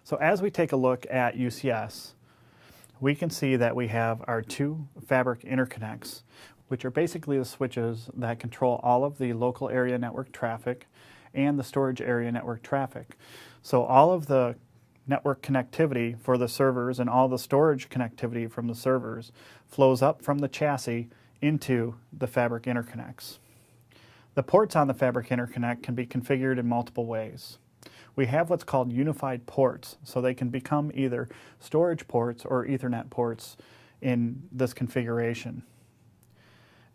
So as we take a look at UCS, we can see that we have our two fabric interconnects, which are basically the switches that control all of the local area network traffic and the storage area network traffic. So all of the network connectivity for the servers and all the storage connectivity from the servers flows up from the chassis into the fabric interconnects. The ports on the fabric interconnect can be configured in multiple ways. We have what's called unified ports, so they can become either storage ports or Ethernet ports in this configuration.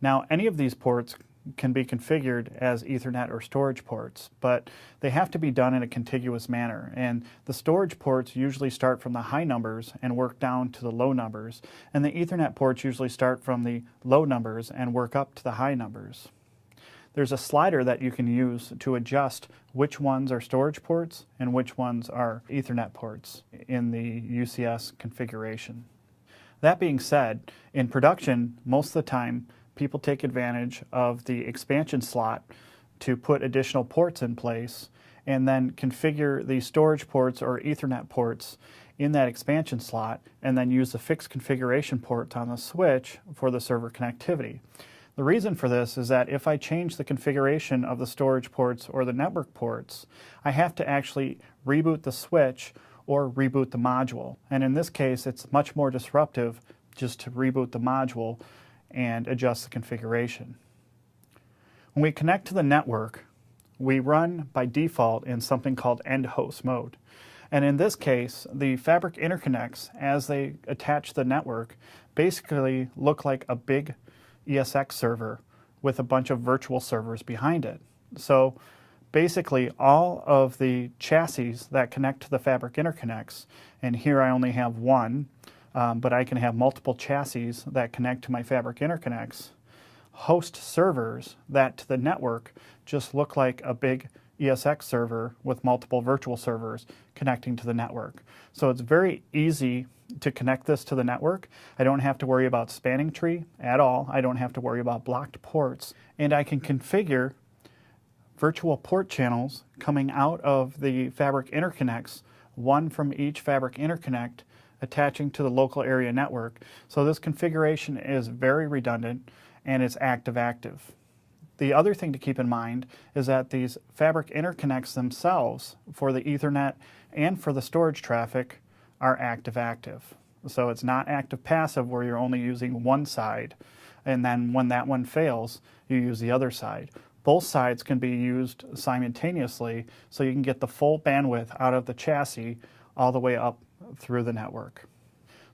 Now, any of these ports can be configured as Ethernet or storage ports, but they have to be done in a contiguous manner. And the storage ports usually start from the high numbers and work down to the low numbers, and the Ethernet ports usually start from the low numbers and work up to the high numbers. There's a slider that you can use to adjust which ones are storage ports and which ones are Ethernet ports in the UCS configuration. That being said, in production, most of the time, people take advantage of the expansion slot to put additional ports in place and then configure the storage ports or Ethernet ports in that expansion slot and then use the fixed configuration ports on the switch for the server connectivity. The reason for this is that if I change the configuration of the storage ports or the network ports, I have to actually reboot the switch or reboot the module. And in this case, it's much more disruptive just to reboot the module and adjust the configuration. When we connect to the network, we run by default in something called end host mode. And in this case, the fabric interconnects, as they attach to the network, basically look like a big ESX server with a bunch of virtual servers behind it. So basically all of the chassis that connect to the fabric interconnects, and here I only have one, but I can have multiple chassis that connect to my fabric interconnects, host servers that to the network just look like a big ESX server with multiple virtual servers connecting to the network. So it's very easy to connect this to the network. I don't have to worry about spanning tree at all. I don't have to worry about blocked ports. And I can configure virtual port channels coming out of the fabric interconnects, one from each fabric interconnect attaching to the local area network. So this configuration is very redundant and it's active-active. The other thing to keep in mind is that these fabric interconnects themselves for the Ethernet and for the storage traffic are active-active. So it's not active-passive where you're only using one side, and then when that one fails, you use the other side. Both sides can be used simultaneously so you can get the full bandwidth out of the chassis all the way up through the network.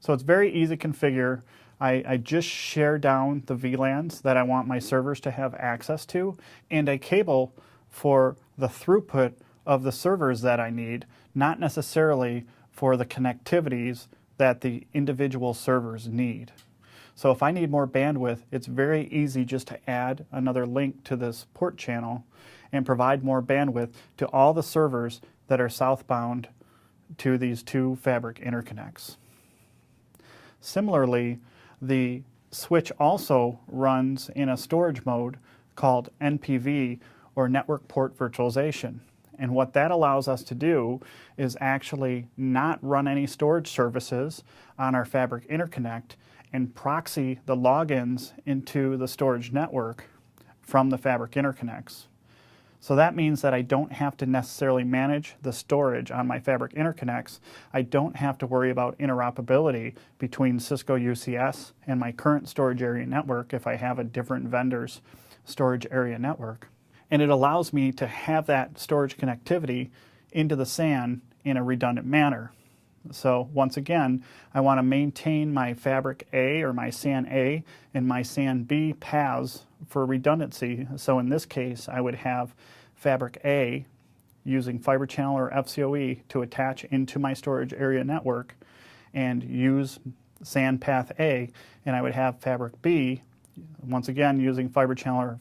So it's very easy to configure. I just share down the VLANs that I want my servers to have access to, and a cable for the throughput of the servers that I need, not necessarily for the connectivities that the individual servers need. So if I need more bandwidth, it's very easy just to add another link to this port channel and provide more bandwidth to all the servers that are southbound to these two fabric interconnects. Similarly, the switch also runs in a storage mode called NPV, or Network Port Virtualization. And what that allows us to do is actually not run any storage services on our fabric interconnect and proxy the logins into the storage network from the fabric interconnects. So that means that I don't have to necessarily manage the storage on my fabric interconnects. I don't have to worry about interoperability between Cisco UCS and my current storage area network if I have a different vendor's storage area network. And it allows me to have that storage connectivity into the SAN in a redundant manner. So once again, I want to maintain my Fabric A or my SAN A and my SAN B paths for redundancy. So in this case, I would have Fabric A using Fiber Channel or FCOE to attach into my storage area network and use SAN path A, and I would have Fabric B, once again using Fiber Channel or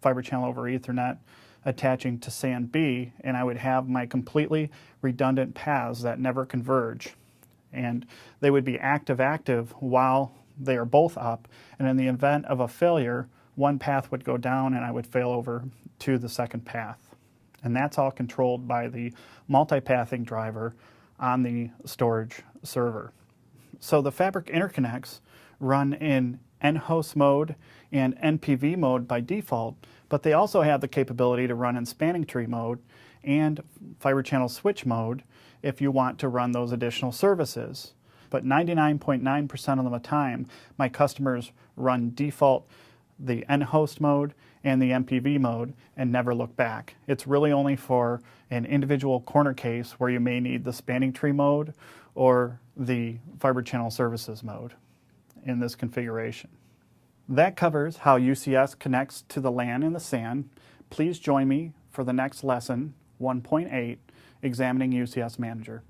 Fiber Channel over Ethernet, attaching to SAN B, and I would have my completely redundant paths that never converge. And they would be active-active while they are both up, and in the event of a failure, one path would go down and I would fail over to the second path. And that's all controlled by the multipathing driver on the storage server. So the fabric interconnects run in nhost mode and NPV mode by default, but they also have the capability to run in spanning tree mode and fiber channel switch mode if you want to run those additional services. But 99.9% of the time, my customers run default the nhost mode and the NPV mode and never look back. It's really only for an individual corner case where you may need the spanning tree mode or the fiber channel services mode in this configuration. That covers how UCS connects to the LAN and the SAN. Please join me for the next lesson, 1.8, Examining UCS Manager.